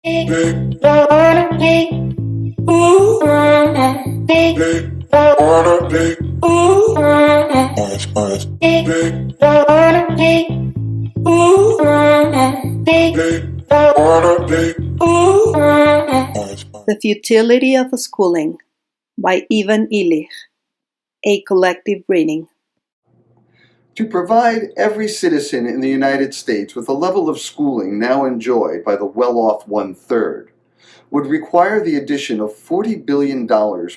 The Futility of Schooling by Illich, a collective reading. To provide every citizen in the United States with a level of schooling now enjoyed by the well-off one-third would require the addition of $40 billion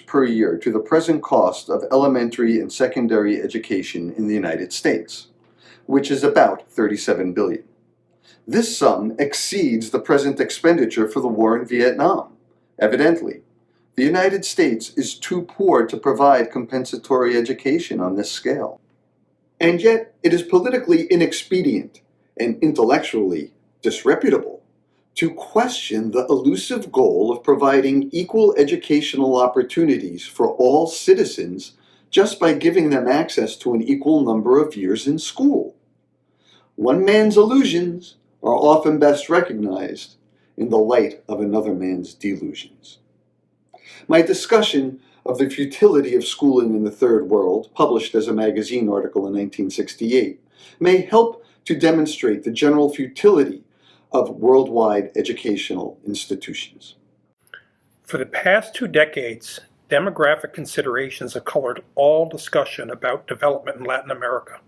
per year to the present cost of elementary and secondary education in the United States, which is about $37 billion. This sum exceeds the present expenditure for the war in Vietnam. Evidently, the United States is too poor to provide compensatory education on this scale. And yet, it is politically inexpedient and intellectually disreputable to question the elusive goal of providing equal educational opportunities for all citizens just by giving them access to an equal number of years in school. One man's illusions are often best recognized in the light of another man's delusions. My discussion of the futility of schooling in the Third World, published as a magazine article in 1968, may help to demonstrate the general futility of worldwide educational institutions. For the past 2 decades, demographic considerations have colored all discussion about development in Latin America.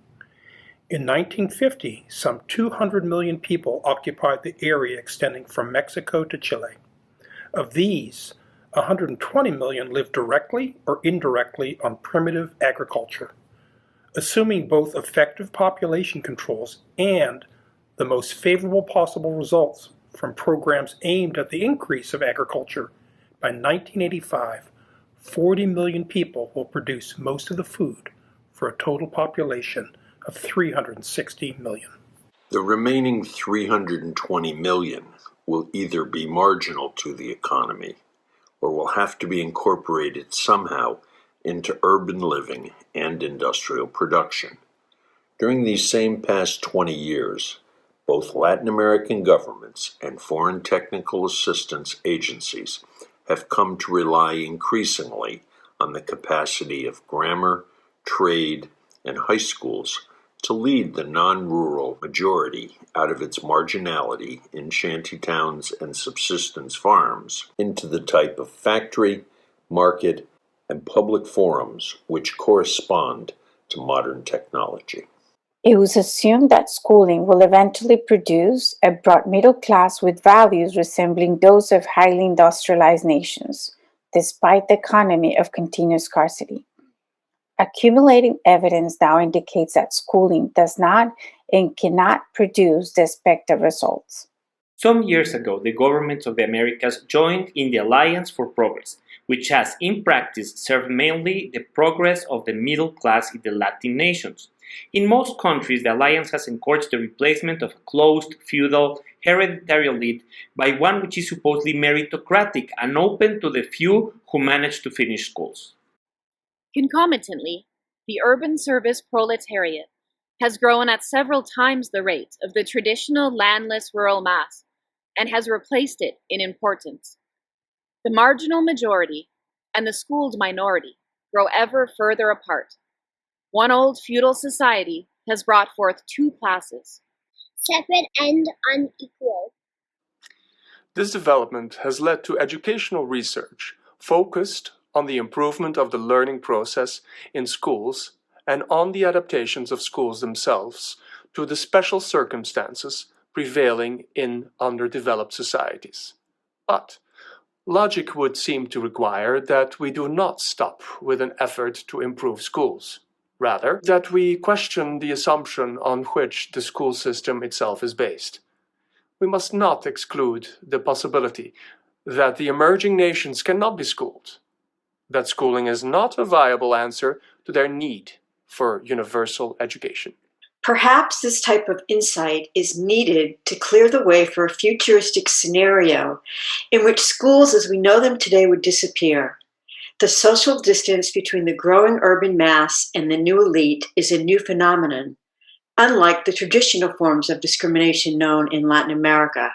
In 1950, some 200 million people occupied the area extending from Mexico to Chile. Of these, 120 million lived directly or indirectly on primitive agriculture. Assuming both effective population controls and the most favorable possible results from programs aimed at the increase of agriculture, by 1985, 40 million people will produce most of the food for a total population of 360 million. The remaining 320 million will either be marginal to the economy or will have to be incorporated somehow into urban living and industrial production. During these same past 20 years, both Latin American governments and foreign technical assistance agencies have come to rely increasingly on the capacity of grammar, trade, and high schools to lead the non-rural majority out of its marginality in shantytowns and subsistence farms into the type of factory, market, and public forums which correspond to modern technology. It was assumed that schooling will eventually produce a broad middle class with values resembling those of highly industrialized nations, despite the economy of continuous scarcity. Accumulating evidence now indicates that schooling does not and cannot produce the expected results. Some years ago, the governments of the Americas joined in the Alliance for Progress, which has in practice served mainly the progress of the middle class in the Latin nations. In most countries, the alliance has encouraged the replacement of a closed, feudal, hereditary elite by one which is supposedly meritocratic and open to the few who manage to finish schools. Concomitantly, the urban service proletariat has grown at several times the rate of the traditional landless rural mass and has replaced it in importance. The marginal majority and the schooled minority grow ever further apart. One old feudal society has brought forth two classes, separate and unequal. This development has led to educational research focused on the improvement of the learning process in schools and on the adaptations of schools themselves to the special circumstances prevailing in underdeveloped societies. But logic would seem to require that we do not stop with an effort to improve schools. Rather, that we question the assumption on which the school system itself is based. We must not exclude the possibility that the emerging nations cannot be schooled, that schooling is not a viable answer to their need for universal education. Perhaps this type of insight is needed to clear the way for a futuristic scenario in which schools as we know them today would disappear. The social distance between the growing urban mass and the new elite is a new phenomenon, unlike the traditional forms of discrimination known in Latin America.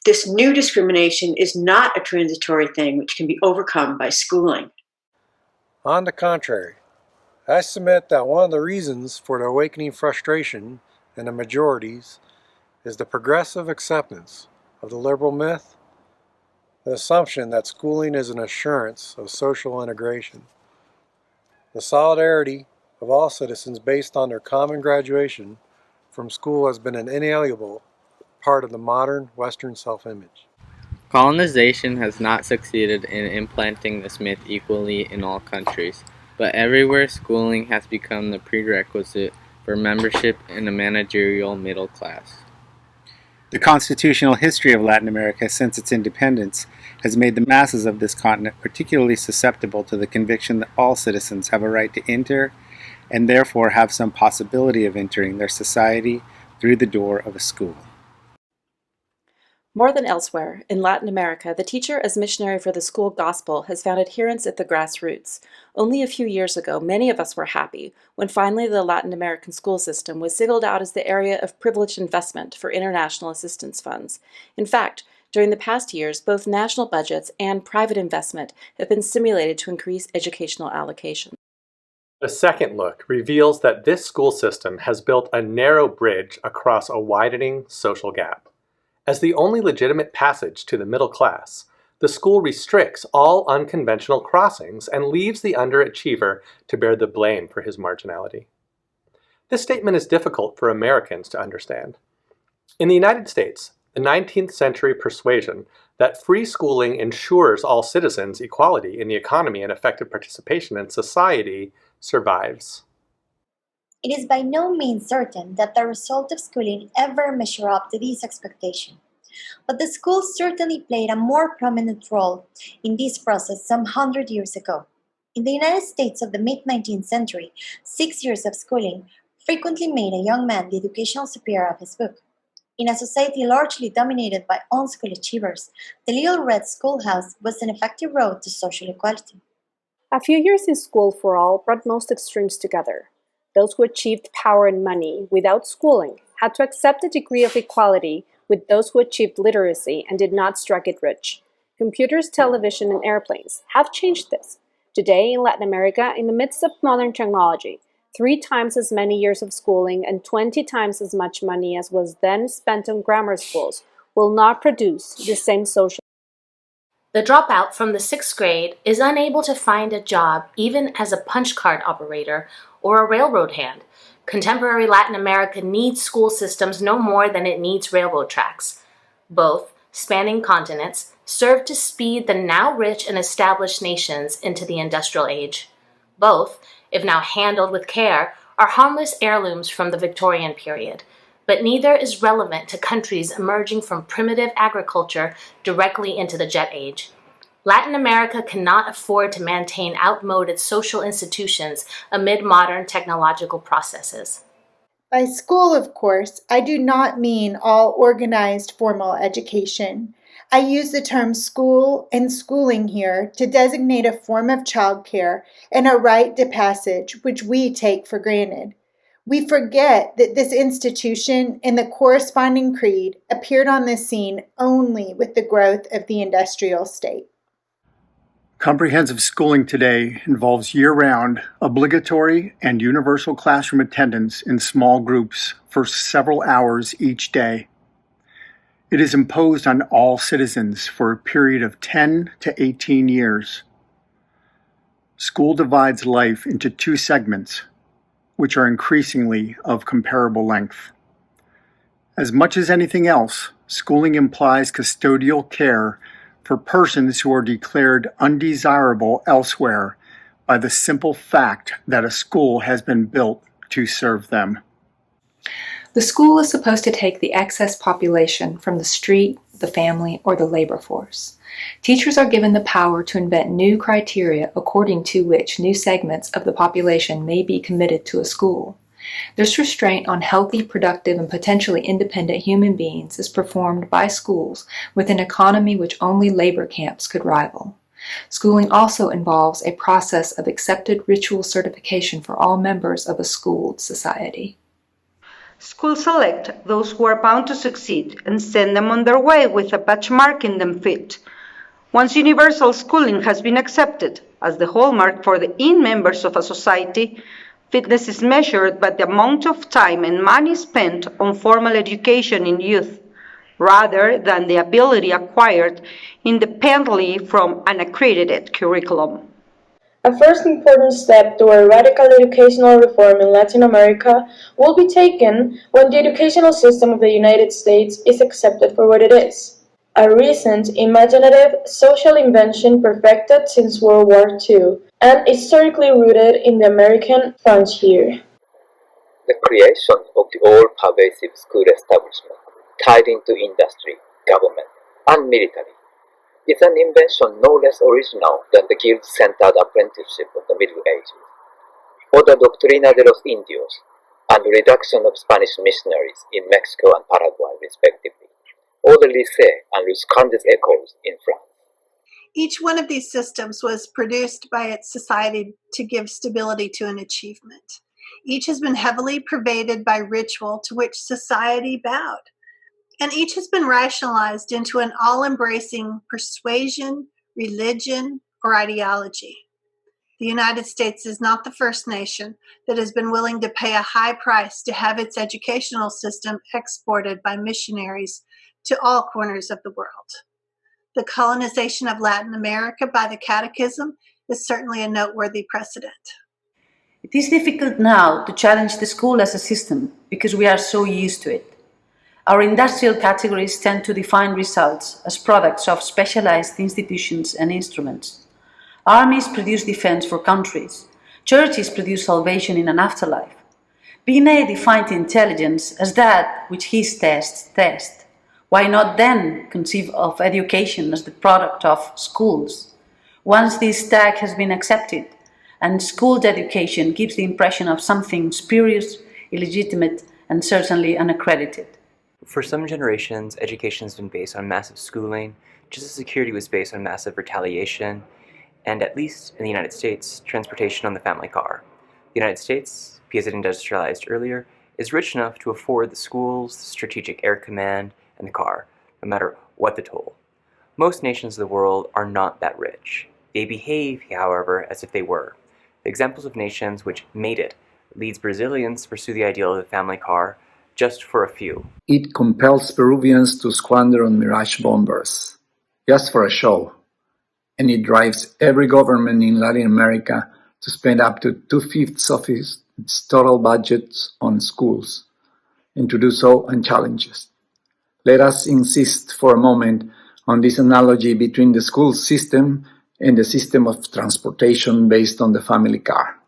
This new discrimination is not a transitory thing which can be overcome by schooling. On the contrary, I submit that one of the reasons for the awakening frustration in the majorities is the progressive acceptance of the liberal myth, the assumption that schooling is an assurance of social integration, the solidarity of all citizens based on their common graduation from school has been an inalienable part of the modern Western self-image. Colonization has not succeeded in implanting this myth equally in all countries, but everywhere schooling has become the prerequisite for membership in a managerial middle class. The constitutional history of Latin America since its independence has made the masses of this continent particularly susceptible to the conviction that all citizens have a right to enter and therefore have some possibility of entering their society through the door of a school. More than elsewhere, in Latin America, the teacher as missionary for the school gospel has found adherents at the grassroots. Only a few years ago, many of us were happy when finally the Latin American school system was singled out as the area of privileged investment for international assistance funds. In fact, during the past years, both national budgets and private investment have been stimulated to increase educational allocation. A second look reveals that this school system has built a narrow bridge across a widening social gap. As the only legitimate passage to the middle class, the school restricts all unconventional crossings and leaves the underachiever to bear the blame for his marginality. This statement is difficult for Americans to understand. In the United States, the 19th century persuasion that free schooling ensures all citizens equality in the economy and effective participation in society survives. It is by no means certain that the result of schooling ever measure up to this expectation. But the school certainly played a more prominent role in this process some 100 years ago. In the United States of the mid-19th century, 6 years of schooling frequently made a young man the educational superior of his book. In a society largely dominated by on-school achievers, the Little Red Schoolhouse was an effective road to social equality. A few years in school for all brought most extremes together. Those who achieved power and money without schooling had to accept a degree of equality with those who achieved literacy and did not strike it rich. Computers, television, and airplanes have changed this. Today in Latin America, in the midst of modern technology, 3 times as many years of schooling and 20 times as much money as was then spent on grammar schools will not produce the same social. The dropout from the 6th grade is unable to find a job even as a punch card operator or a railroad hand. Contemporary Latin America needs school systems no more than it needs railroad tracks. Both, spanning continents, serve to speed the now rich and established nations into the industrial age. Both, if now handled with care, are harmless heirlooms from the Victorian period, but neither is relevant to countries emerging from primitive agriculture directly into the jet age. Latin America cannot afford to maintain outmoded social institutions amid modern technological processes. By school, of course, I do not mean all organized formal education. I use the term school and schooling here to designate a form of childcare and a rite de passage which we take for granted. We forget that this institution and the corresponding creed appeared on the scene only with the growth of the industrial state. Comprehensive schooling today involves year-round, obligatory, and universal classroom attendance in small groups for several hours each day. It is imposed on all citizens for a period of 10 to 18 years. School divides life into 2 segments, which are increasingly of comparable length. As much as anything else, schooling implies custodial care for persons who are declared undesirable elsewhere by the simple fact that a school has been built to serve them. The school is supposed to take the excess population from the street, the family, or the labor force. Teachers are given the power to invent new criteria according to which new segments of the population may be committed to a school. This restraint on healthy, productive, and potentially independent human beings is performed by schools with an economy which only labor camps could rival. Schooling also involves a process of accepted ritual certification for all members of a schooled society. Schools select those who are bound to succeed and send them on their way with a patch marking them fit. Once universal schooling has been accepted as the hallmark for the members of a society, fitness is measured by the amount of time and money spent on formal education in youth, rather than the ability acquired independently from an accredited curriculum. A first important step toward radical educational reform in Latin America will be taken when the educational system of the United States is accepted for what it is: a recent, imaginative, social invention perfected since World War II and historically rooted in the American frontier. The creation of the all-pervasive school establishment, tied into industry, government, and military, is an invention no less original than the guild-centered apprenticeship of the Middle Ages, or the Doctrina de los Indios, and the reduction of Spanish missionaries in Mexico and Paraguay, respectively, or the Lycée and Los Grandes Écoles in France. Each one of these systems was produced by its society to give stability to an achievement. Each has been heavily pervaded by ritual to which society bowed. And each has been rationalized into an all-embracing persuasion, religion, or ideology. The United States is not the first nation that has been willing to pay a high price to have its educational system exported by missionaries to all corners of the world. The colonization of Latin America by the Catechism is certainly a noteworthy precedent. It is difficult now to challenge the school as a system because we are so used to it. Our industrial categories tend to define results as products of specialized institutions and instruments. Armies produce defense for countries. Churches produce salvation in an afterlife. Binet defined intelligence as that which his tests test. Why not then conceive of education as the product of schools? Once this tag has been accepted, and school education gives the impression of something spurious, illegitimate, and certainly unaccredited. For some generations, education has been based on massive schooling, just as security was based on massive retaliation, and at least in the United States, transportation on the family car. The United States, because it industrialized earlier, is rich enough to afford the schools, the strategic air command, and the car, no matter what the toll. Most nations of the world are not that rich. They behave, however, as if they were. The examples of nations which made it leads Brazilians to pursue the ideal of the family car, just for a few. It compels Peruvians to squander on Mirage bombers, just for a show. And it drives every government in Latin America to spend up to 2/5 of its total budget on schools, and to do so unchallenged. Let us insist for a moment on this analogy between the school system and the system of transportation based on the family car.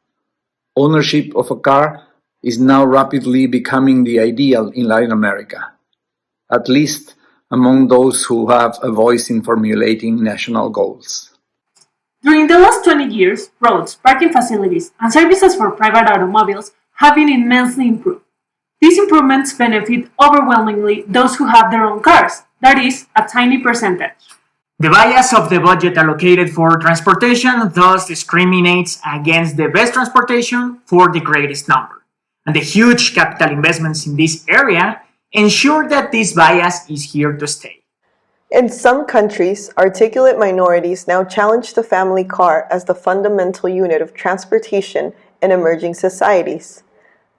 Ownership of a car is now rapidly becoming the ideal in Latin America, at least among those who have a voice in formulating national goals. During the last 20 years, roads, parking facilities, and services for private automobiles have been immensely improved. These improvements benefit overwhelmingly those who have their own cars, that is, a tiny percentage. The bias of the budget allocated for transportation thus discriminates against the best transportation for the greatest number. And the huge capital investments in this area ensure that this bias is here to stay. In some countries, articulate minorities now challenge the family car as the fundamental unit of transportation in emerging societies.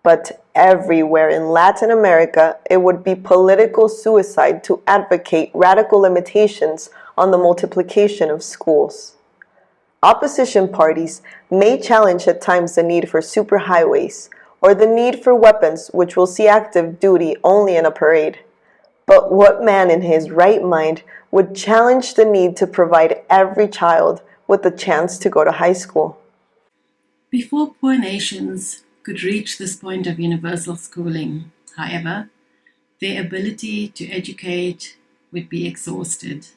But everywhere in Latin America, it would be political suicide to advocate radical limitations on the multiplication of schools. Opposition parties may challenge at times the need for superhighways, or the need for weapons which will see active duty only in a parade. But what man in his right mind would challenge the need to provide every child with the chance to go to high school? Before poor nations could reach this point of universal schooling, however, their ability to educate would be exhausted.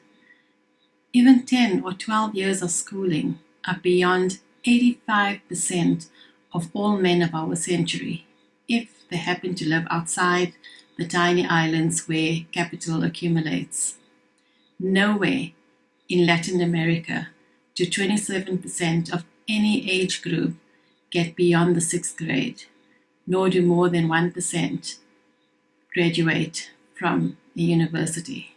Even 10 or 12 years of schooling are beyond 85% of all men of our century, if they happen to live outside the tiny islands where capital accumulates. Nowhere in Latin America do 27% of any age group get beyond the 6th grade, nor do more than 1% graduate from a university.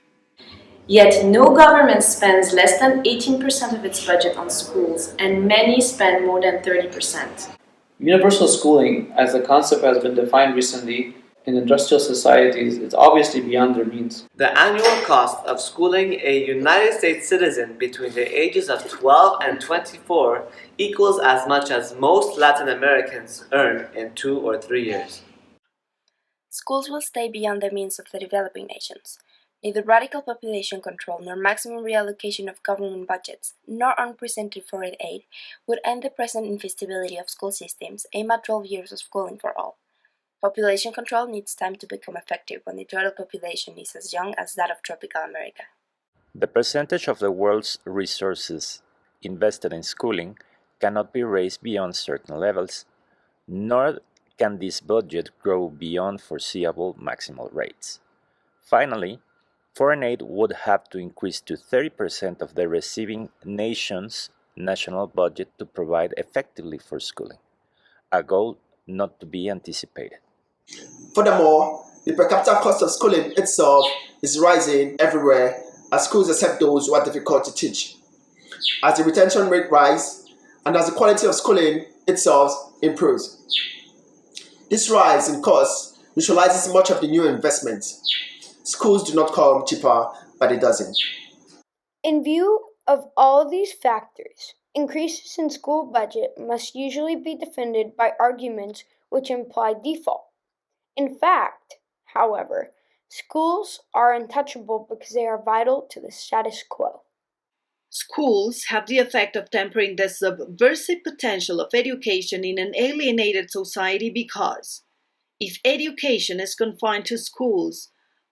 Yet no government spends less than 18% of its budget on schools, and many spend more than 30%. Universal schooling, as the concept has been defined recently in industrial societies, is obviously beyond their means. The annual cost of schooling a United States citizen between the ages of 12 and 24 equals as much as most Latin Americans earn in 2 or 3 years. Schools will stay beyond the means of the developing nations. Neither radical population control nor maximum reallocation of government budgets, nor unprecedented foreign aid would end the present infeasibility of school systems aimed at 12 years of schooling for all. Population control needs time to become effective when the total population is as young as that of tropical America. The percentage of the world's resources invested in schooling cannot be raised beyond certain levels, nor can this budget grow beyond foreseeable maximal rates. Finally, foreign aid would have to increase to 30% of the receiving nation's national budget to provide effectively for schooling, a goal not to be anticipated. Furthermore, the per capita cost of schooling itself is rising everywhere as schools accept those who are difficult to teach. As the retention rate rises and as the quality of schooling itself improves. This rise in costs neutralizes much of the new investments. Schools do not come cheaper by the dozen. In view of all these factors, increases in school budget must usually be defended by arguments which imply default. In fact, however, schools are untouchable because they are vital to the status quo. Schools have the effect of tempering the subversive potential of education in an alienated society because, if education is confined to schools,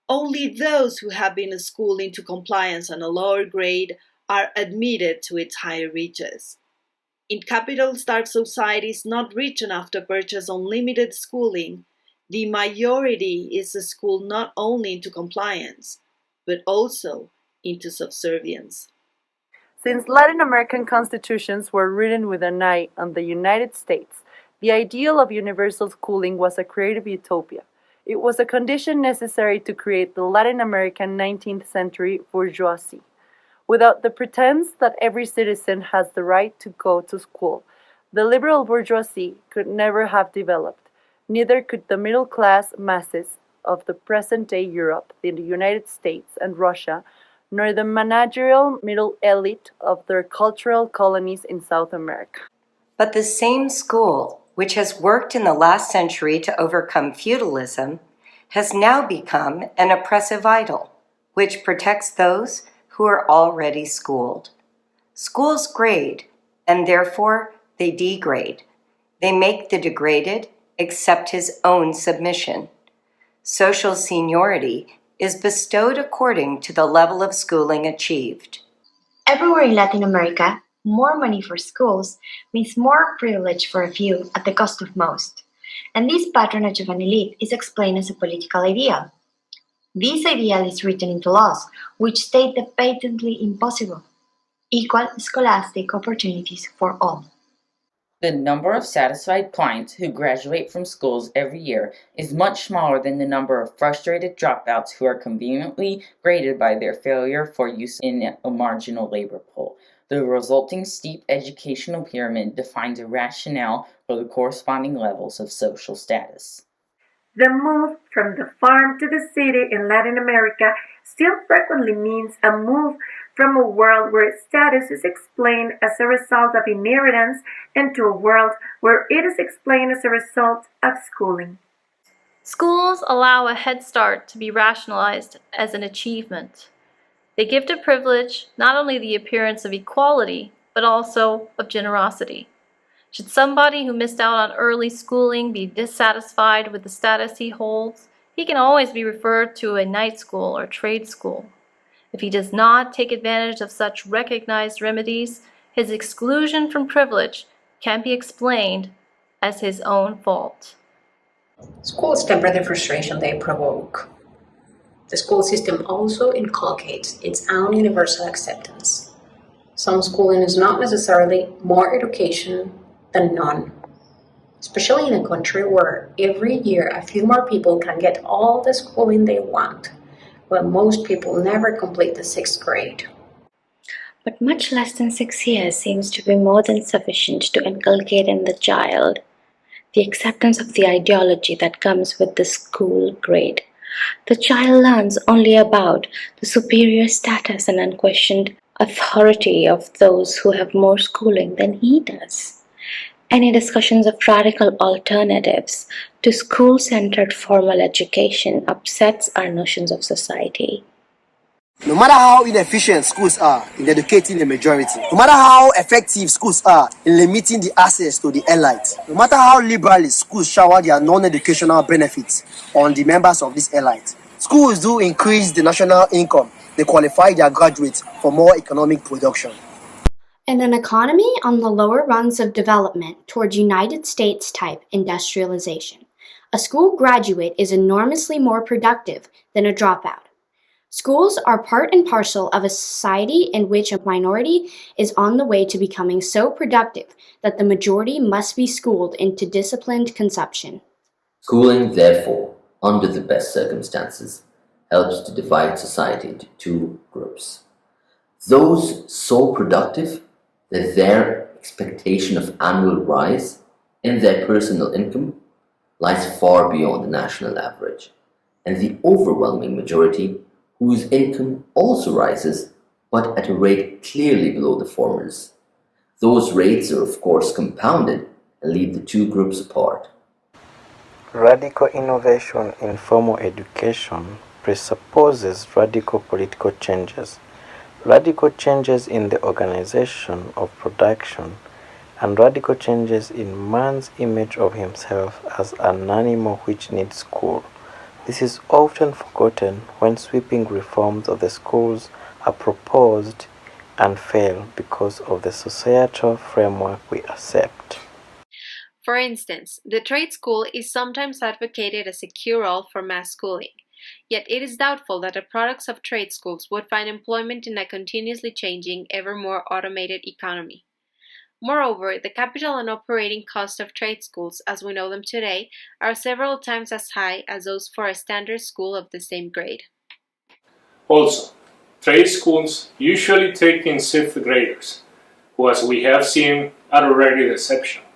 only those who have been schooled into compliance on a lower grade are admitted to its higher reaches. In capital-starved societies not rich enough to purchase unlimited schooling, the majority is schooled not only into compliance, but also into subservience. Since Latin American constitutions were written with an eye on the United States, the ideal of universal schooling was a creative utopia. It was a condition necessary to create the Latin American 19th century bourgeoisie. Without the pretense that every citizen has the right to go to school, the liberal bourgeoisie could never have developed. Neither could the middle-class masses of the present-day Europe, the United States, and Russia, nor the managerial middle elite of their cultural colonies in South America. But the same school, which has worked in the last century to overcome feudalism, has now become an oppressive idol, which protects those who are already schooled. Schools grade, and therefore they degrade. They make the degraded accept his own submission. Social seniority is bestowed according to the level of schooling achieved. Everywhere in Latin America, more money for schools means more privilege for a few at the cost of most. And this patronage of an elite is explained as a political ideal. This ideal is written into laws, which state the patently impossible: equal scholastic opportunities for all. The number of satisfied clients who graduate from schools every year is much smaller than the number of frustrated dropouts who are conveniently graded by their failure for use in a marginal labor pool. The resulting steep educational pyramid defines a rationale for the corresponding levels of social status. The move from the farm to the city in Latin America still frequently means a move from a world where status is explained as a result of inheritance into a world where it is explained as a result of schooling. Schools allow a head start to be rationalized as an achievement. They give to privilege not only the appearance of equality, but also of generosity. Should somebody who missed out on early schooling be dissatisfied with the status he holds, he can always be referred to a night school or trade school. If he does not take advantage of such recognized remedies, his exclusion from privilege can be explained as his own fault. Schools temper the frustration they provoke. The school system also inculcates its own universal acceptance. Some schooling is not necessarily more education than none. especially in a country where every year a few more people can get all the schooling they want, while most people never complete the 6th grade. But much less than 6 years seems to be more than sufficient to inculcate in the child the acceptance of the ideology that comes with the school grade. The child learns only about the superior status and unquestioned authority of those who have more schooling than he does. Any discussions of radical alternatives to school-centered formal education upsets our notions of society. No matter how inefficient schools are in educating the majority, no matter how effective schools are in limiting the access to the elite, no matter how liberally schools shower their non-educational benefits on the members of this elite, schools do increase the national income. They qualify their graduates for more economic production. In an economy on the lower rungs of development towards United States-type industrialization, a school graduate is enormously more productive than a dropout. Schools are part and parcel of a society in which a minority is on the way to becoming so productive that the majority must be schooled into disciplined consumption. Schooling, therefore, under the best circumstances, helps to divide society into two groups. Those so productive that their expectation of annual rise in their personal income lies far beyond the national average, and the overwhelming majority whose income also rises, but at a rate clearly below the former's. Those rates are of course compounded and leave the two groups apart. Radical innovation in formal education presupposes radical political changes. Radical changes in the organization of production, and radical changes in man's image of himself as an animal which needs school. This is often forgotten when sweeping reforms of the schools are proposed and fail because of the societal framework we accept. For instance, the trade school is sometimes advocated as a cure-all for mass schooling. Yet it is doubtful that the products of trade schools would find employment in a continuously changing, ever more automated economy. Moreover, the capital and operating costs of trade schools, as we know them today, are several times as high as those for a standard school of the same grade. Also, trade schools usually take in 6th graders, who, as we have seen, are already exceptional.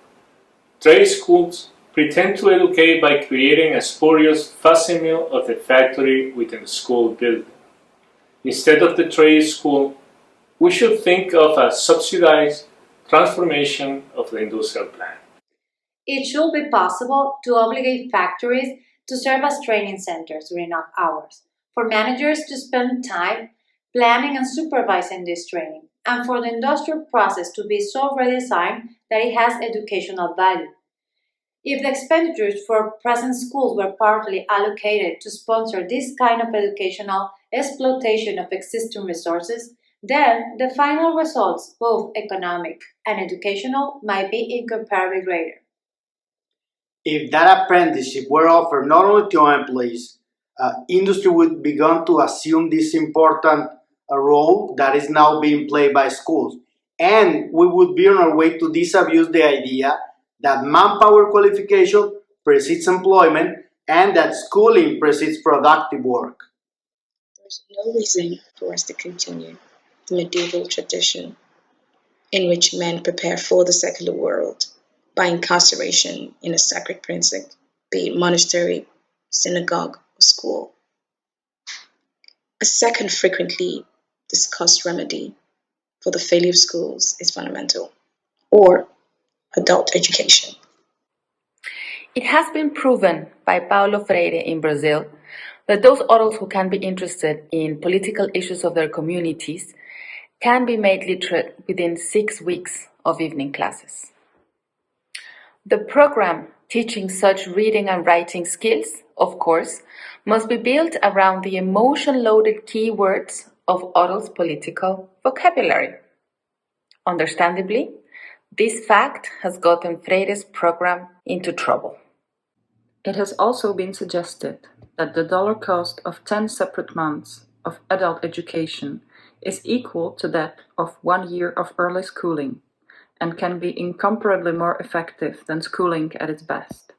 Trade schools pretend to educate by creating a spurious facsimile of the factory within the school building. Instead of the trade school, we should think of a subsidized transformation of the industrial plant. It should be possible to obligate factories to serve as training centers during off hours, for managers to spend time planning and supervising this training, and for the industrial process to be so redesigned that it has educational value. If the expenditures for present schools were partly allocated to sponsor this kind of educational exploitation of existing resources, then the final results, both economic and educational, might be incomparably greater. If that apprenticeship were offered not only to employees, industry would begin to assume this important role that is now being played by schools. And we would be on our way to disabuse the idea that manpower qualification precedes employment and that schooling precedes productive work. There's no reason for us to continue the medieval tradition in which men prepare for the secular world by incarceration in a sacred precinct, be it monastery, synagogue, or school. A second frequently discussed remedy for the failure of schools is fundamental, or adult education. It has been proven by Paulo Freire in Brazil that those adults who can be interested in political issues of their communities can be made literate within 6 weeks of evening classes. The program teaching such reading and writing skills, of course, must be built around the emotion-loaded keywords of adults' political vocabulary. Understandably, this fact has gotten Freire's program into trouble. It has also been suggested that the dollar cost of 10 separate months of adult education is equal to that of 1 year of early schooling, and can be incomparably more effective than schooling at its best.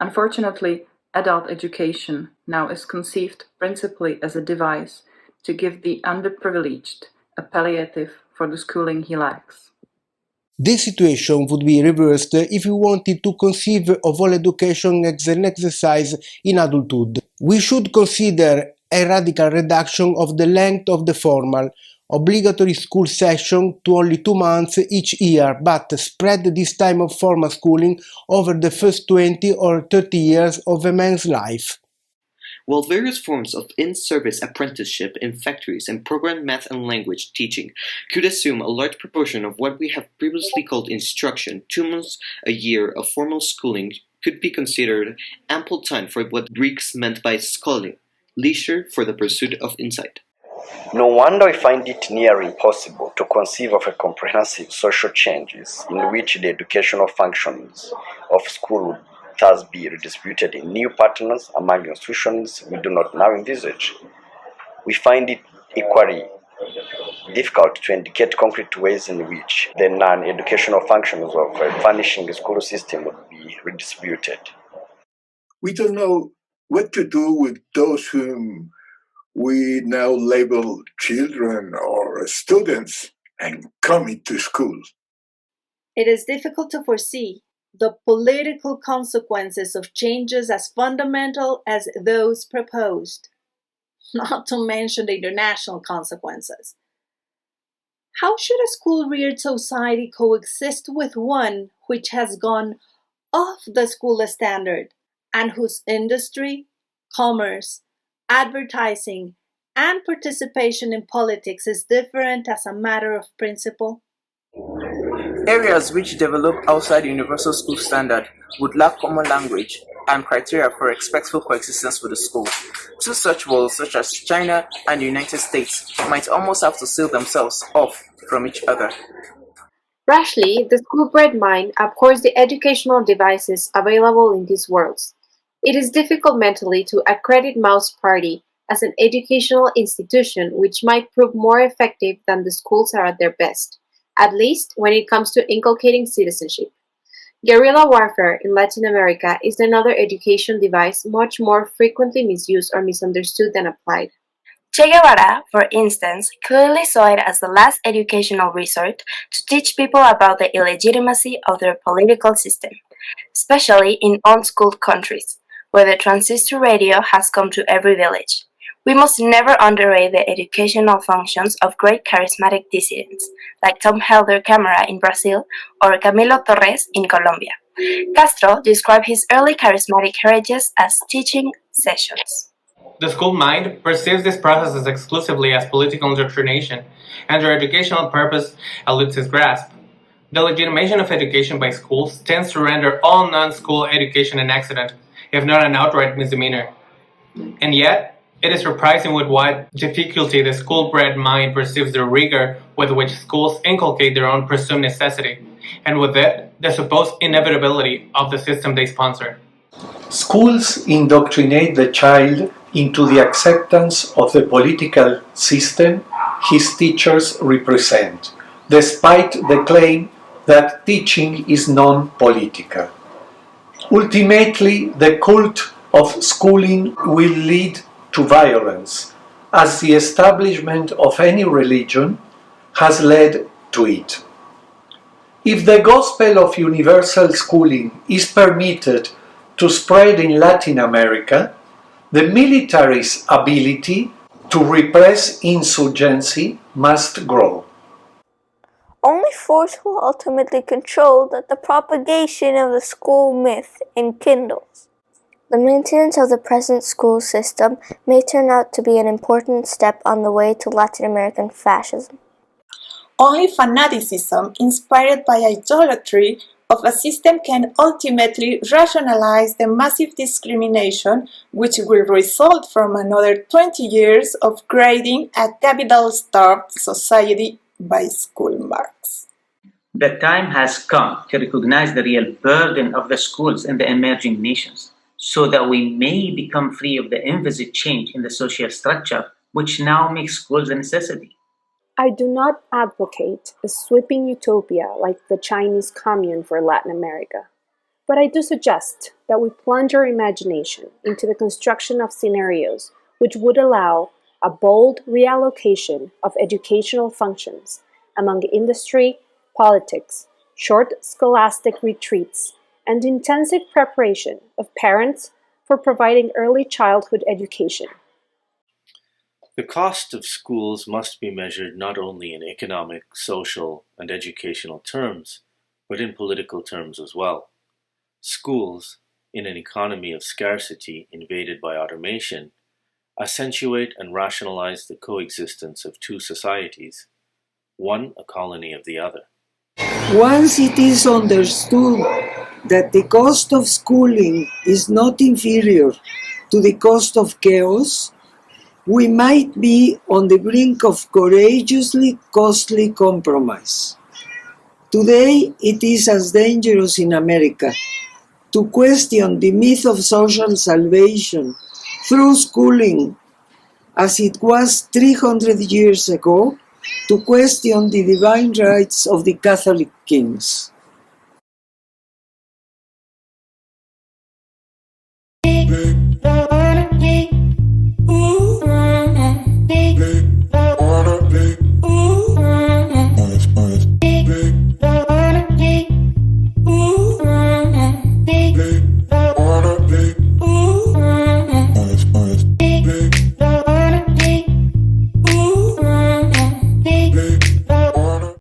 Unfortunately, adult education now is conceived principally as a device to give the underprivileged a palliative for the schooling he lacks. This situation would be reversed if we wanted to conceive of all education as an exercise in adulthood. We should consider a radical reduction of the length of the formal, obligatory school session to only 2 months each year, but spread this time of formal schooling over the first 20 or 30 years of a man's life. While various forms of in-service apprenticeship in factories and programmed math and language teaching could assume a large proportion of what we have previously called instruction, 2 months a year of formal schooling could be considered ample time for what Greeks meant by schooling, leisure for the pursuit of insight. No wonder we find it near impossible to conceive of a comprehensive social changes in which the educational functions of school would thus be redistributed in new patterns among institutions we do not now envisage. We find it equally difficult to indicate concrete ways in which the non-educational functions of a vanishing school system would be redistributed. We don't know what to do with those whom we now label children or students and coming to school. It is difficult to foresee the political consequences of changes as fundamental as those proposed, not to mention the international consequences. How should a school-reared society coexist with one which has gone off the school standard and whose industry, commerce, advertising, and participation in politics is different as a matter of principle? Areas which develop outside the universal school standard would lack common language and criteria for respectful coexistence with the school. Two such worlds, such as China and the United States, might almost have to seal themselves off from each other. Rashly, the school-bred mind abhors the educational devices available in these worlds. It is difficult mentally to accredit Mao's party as an educational institution which might prove more effective than the schools are at their best, at least when it comes to inculcating citizenship. Guerrilla warfare in Latin America is another education device much more frequently misused or misunderstood than applied. Che Guevara, for instance, clearly saw it as the last educational resort to teach people about the illegitimacy of their political system, especially in unschooled countries, where the transistor radio has come to every village. We must never underrate the educational functions of great charismatic dissidents, like Tom Helder Camara in Brazil or Camilo Torres in Colombia. Castro described his early charismatic heritages as teaching sessions. The school mind perceives this process as exclusively as political indoctrination, and their educational purpose eludes its grasp. The legitimation of education by schools tends to render all non-school education an accident, if not an outright misdemeanor. And yet, it is surprising with what difficulty the school-bred mind perceives the rigor with which schools inculcate their own presumed necessity, and with it, the supposed inevitability of the system they sponsor. Schools indoctrinate the child into the acceptance of the political system his teachers represent, despite the claim that teaching is non-political. Ultimately, the cult of schooling will lead to violence, as the establishment of any religion has led to it. If the gospel of universal schooling is permitted to spread in Latin America, the military's ability to repress insurgency must grow. Only force will ultimately control that the propagation of the school myth enkindles. The maintenance of the present school system may turn out to be an important step on the way to Latin American fascism. Only fanaticism inspired by idolatry of a system can ultimately rationalize the massive discrimination which will result from another 20 years of grading a capital-starved society by school marks. The time has come to recognize the real burden of the schools in the emerging nations, so that we may become free of the envisaged change in the social structure which now makes schools a necessity. I do not advocate a sweeping utopia like the Chinese Commune for Latin America, but I do suggest that we plunge our imagination into the construction of scenarios which would allow a bold reallocation of educational functions among industry, politics, short scholastic retreats, and intensive preparation of parents for providing early childhood education. The cost of schools must be measured not only in economic, social, and educational terms, but in political terms as well. Schools, in an economy of scarcity invaded by automation, accentuate and rationalize the coexistence of two societies, one a colony of the other. Once it is understood that the cost of schooling is not inferior to the cost of chaos, we might be on the brink of courageously costly compromise. Today, it is as dangerous in America to question the myth of social salvation through schooling as it was 300 years ago to question the divine rights of the Catholic kings.